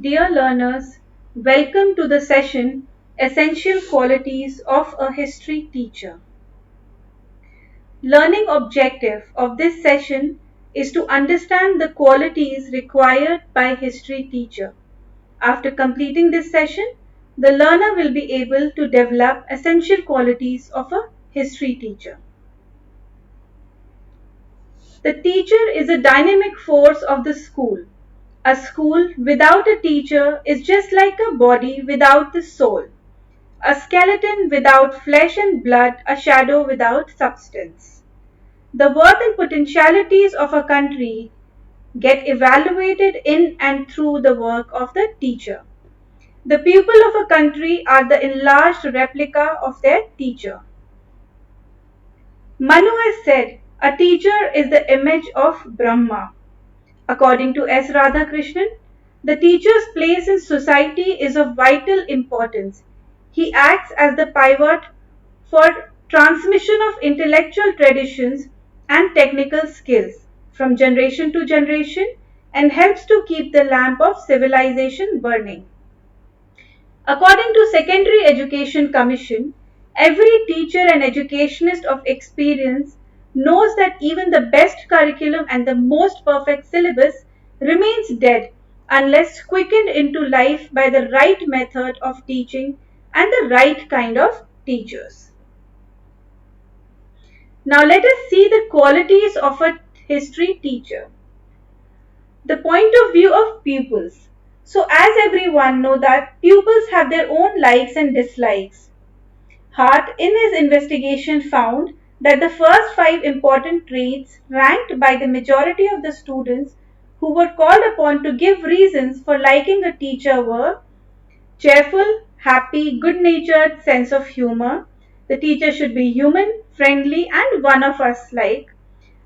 Dear learners, welcome to the session Essential Qualities of a History Teacher. Learning objective of this session is to understand the qualities required by history teacher. After completing this session, the learner will be able to develop essential qualities of a history teacher. The teacher is a dynamic force of the school. A school without a teacher is just like a body without the soul, a skeleton without flesh and blood, a shadow without substance. The worth and potentialities of a country get evaluated in and through the work of the teacher. The pupil of a country are the enlarged replica of their teacher. Manu has said, a teacher is the image of Brahma. According to S. Radhakrishnan, the teacher's place in society is of vital importance. He acts as the pivot for transmission of intellectual traditions and technical skills from generation to generation and helps to keep the lamp of civilization burning. According to Secondary Education Commission, every teacher and educationist of experience knows that even the best curriculum and the most perfect syllabus remains dead unless quickened into life by the right method of teaching and the right kind of teachers. Now let us see the qualities of a history teacher. The point of view of pupils. So as everyone know that pupils have their own likes and dislikes. Hart in his investigation found that the first 5 important traits ranked by the majority of the students who were called upon to give reasons for liking a teacher were cheerful, happy, good-natured, sense of humor. The teacher should be human, friendly and one of us like.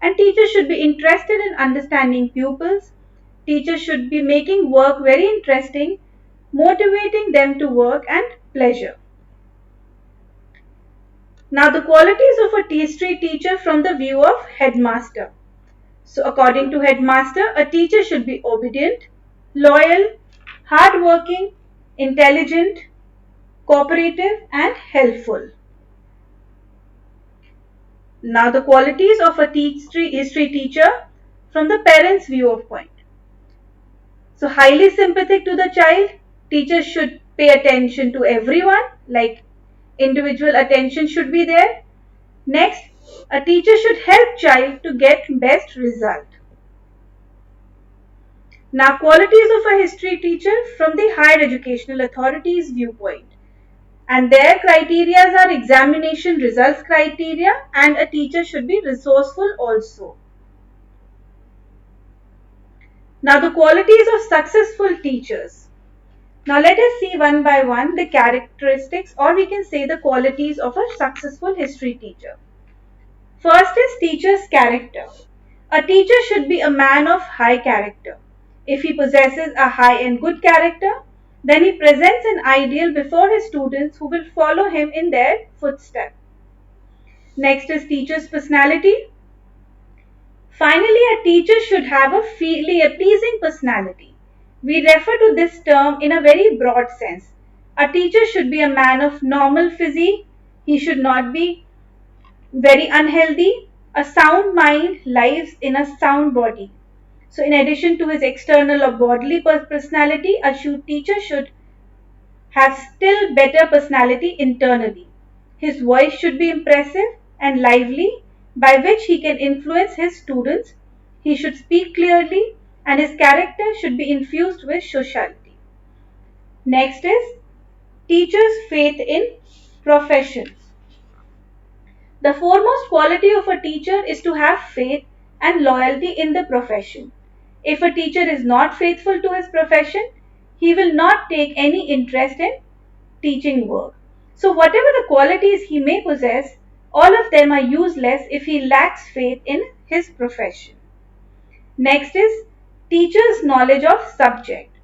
And teachers should be interested in understanding pupils. Teachers should be making work very interesting, motivating them to work and pleasure. Now the qualities of a history teacher from the view of headmaster. So according to headmaster, a teacher should be obedient, loyal, hardworking, intelligent, cooperative and helpful. Now the qualities of a history teacher from the parent's view of point. So highly sympathetic to the child, teachers should pay attention to everyone, like individual attention should be there. Next, a teacher should help child to get best result. Now qualities of a history teacher from the higher educational authorities viewpoint. And their criteria are examination results criteria, and a teacher should be resourceful also. Now the qualities of successful teachers. Now let us see one by one the characteristics, or we can say the qualities of a successful history teacher. First is teacher's character. A teacher should be a man of high character. If he possesses a high and good character, then he presents an ideal before his students who will follow him in their footsteps. Next is teacher's personality. Finally, a teacher should have a pleasing personality. We refer to this term in a very broad sense. A teacher should be a man of normal physique. He should not be very unhealthy. A sound mind lives in a sound body. So in addition to his external or bodily personality, a teacher should have still better personality internally. His voice should be impressive and lively, by which he can influence his students. He should speak clearly and his character should be infused with sociality. Next is teacher's faith in profession. The foremost quality of a teacher is to have faith and loyalty in the profession. If a teacher is not faithful to his profession, he will not take any interest in teaching work. So whatever the qualities he may possess, all of them are useless if he lacks faith in his profession. Next is teacher's knowledge of subject.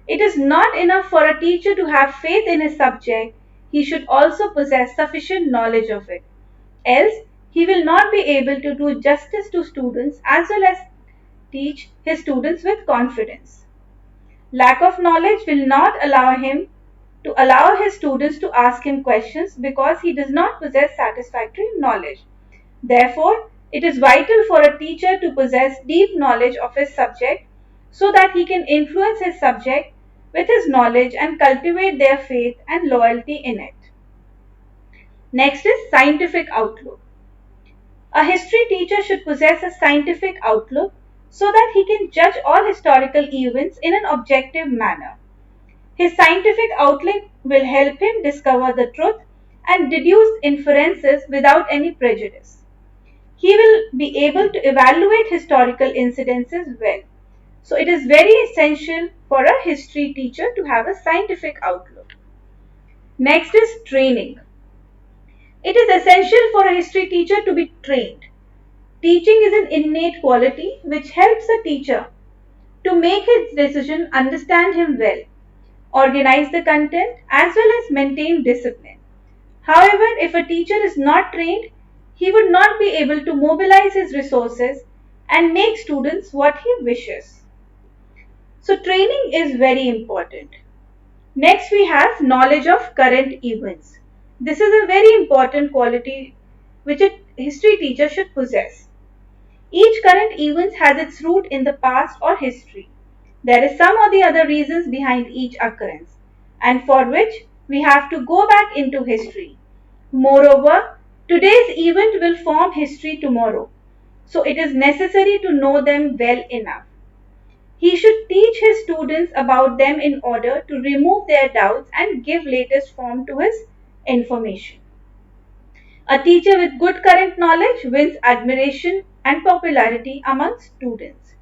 It is not enough for a teacher to have faith in his subject, he should also possess sufficient knowledge of it. Else, he will not be able to do justice to students as well as teach his students with confidence. Lack of knowledge will not allow him to allow his students to ask him questions because he does not possess satisfactory knowledge. Therefore, it is vital for a teacher to possess deep knowledge of his subject so that he can influence his subject with his knowledge and cultivate their faith and loyalty in it. Next is scientific outlook. A history teacher should possess a scientific outlook so that he can judge all historical events in an objective manner. His scientific outlook will help him discover the truth and deduce inferences without any prejudice. He will be able to evaluate historical incidences well. So it is very essential for a history teacher to have a scientific outlook. Next is training. It is essential for a history teacher to be trained. Teaching is an innate quality which helps a teacher to make his decision, understand him well, organize the content as well as maintain discipline. However, if a teacher is not trained, he would not be able to mobilize his resources and make students what he wishes. So training is very important. Next we have knowledge of current events. This is a very important quality which a history teacher should possess. Each current event has its root in the past or history. There is some or the other reasons behind each occurrence and for which we have to go back into history. Moreover, today's event will form history tomorrow. So it is necessary to know them well enough. He should teach his students about them in order to remove their doubts and give latest form to his information. A teacher with good current knowledge wins admiration and popularity among students.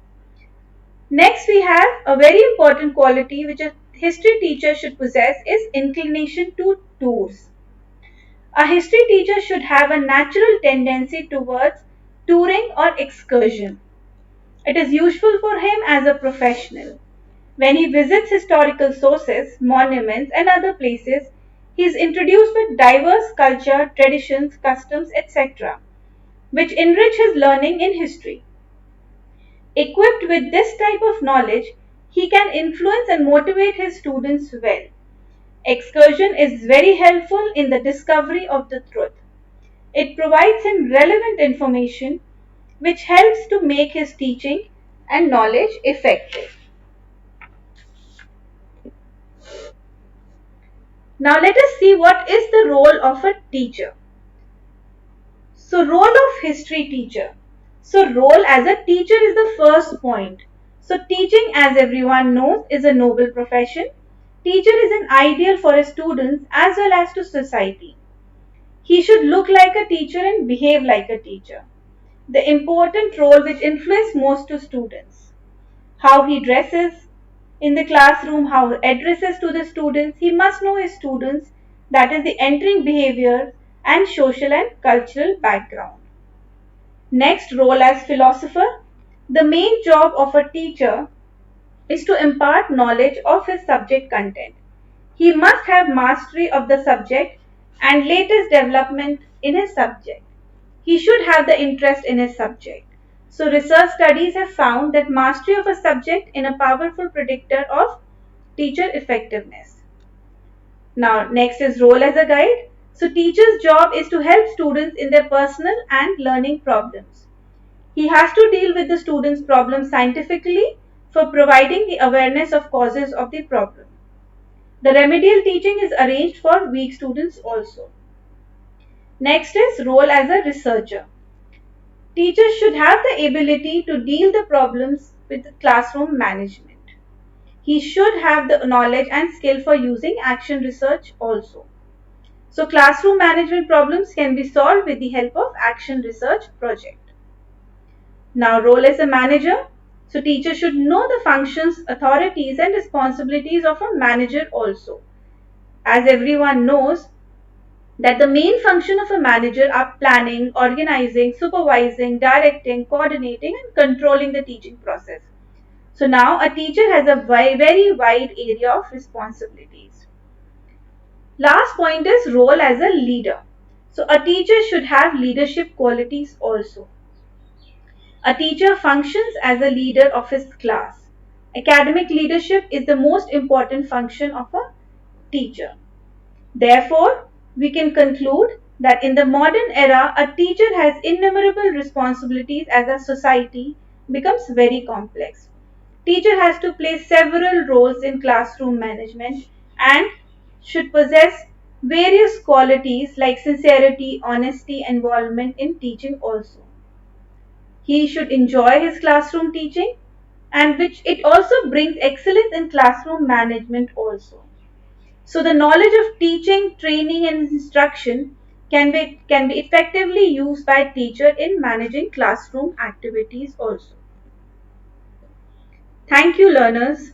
Next, we have a very important quality which a history teacher should possess is inclination to tours. A history teacher should have a natural tendency towards touring or excursion. It is useful for him as a professional. When he visits historical sources, monuments, and other places, he is introduced with diverse culture, traditions, customs, etc., which enrich his learning in history. Equipped with this type of knowledge, he can influence and motivate his students well. Excursion is very helpful in the discovery of the truth. It provides him relevant information which helps to make his teaching and knowledge effective. Now let us see what is the role of a teacher. So role of history teacher. So role as a teacher is the first point. So teaching, as everyone knows, is a noble profession. Teacher is an ideal for his students as well as to society. He should look like a teacher and behave like a teacher. The important role which influences most to students. How he dresses in the classroom, how he addresses to the students. He must know his students, that is the entering behavior and social and cultural background. Next, role as philosopher. The main job of a teacher is to impart knowledge of his subject content. He must have mastery of the subject and latest development in his subject. He should have the interest in his subject. So research studies have found that mastery of a subject is a powerful predictor of teacher effectiveness. Now next is role as a guide. So teacher's job is to help students in their personal and learning problems. He has to deal with the students' problems scientifically for providing the awareness of causes of the problem. The remedial teaching is arranged for weak students also. Next is role as a researcher. Teachers should have the ability to deal the problems with the classroom management. He should have the knowledge and skill for using action research also. So classroom management problems can be solved with the help of action research project. Now role as a manager. So teacher should know the functions, authorities and responsibilities of a manager also. As everyone knows that the main function of a manager are planning, organizing, supervising, directing, coordinating and controlling the teaching process. So now a teacher has a very wide area of responsibilities. Last point is role as a leader. So a teacher should have leadership qualities also. A teacher functions as a leader of his class. Academic leadership is the most important function of a teacher. Therefore, we can conclude that in the modern era, a teacher has innumerable responsibilities as a society becomes very complex. Teacher has to play several roles in classroom management and should possess various qualities like sincerity, honesty, involvement in teaching also. He should enjoy his classroom teaching and which it also brings excellence in classroom management also. So the knowledge of teaching, training and instruction can be effectively used by teacher in managing classroom activities also. Thank you learners.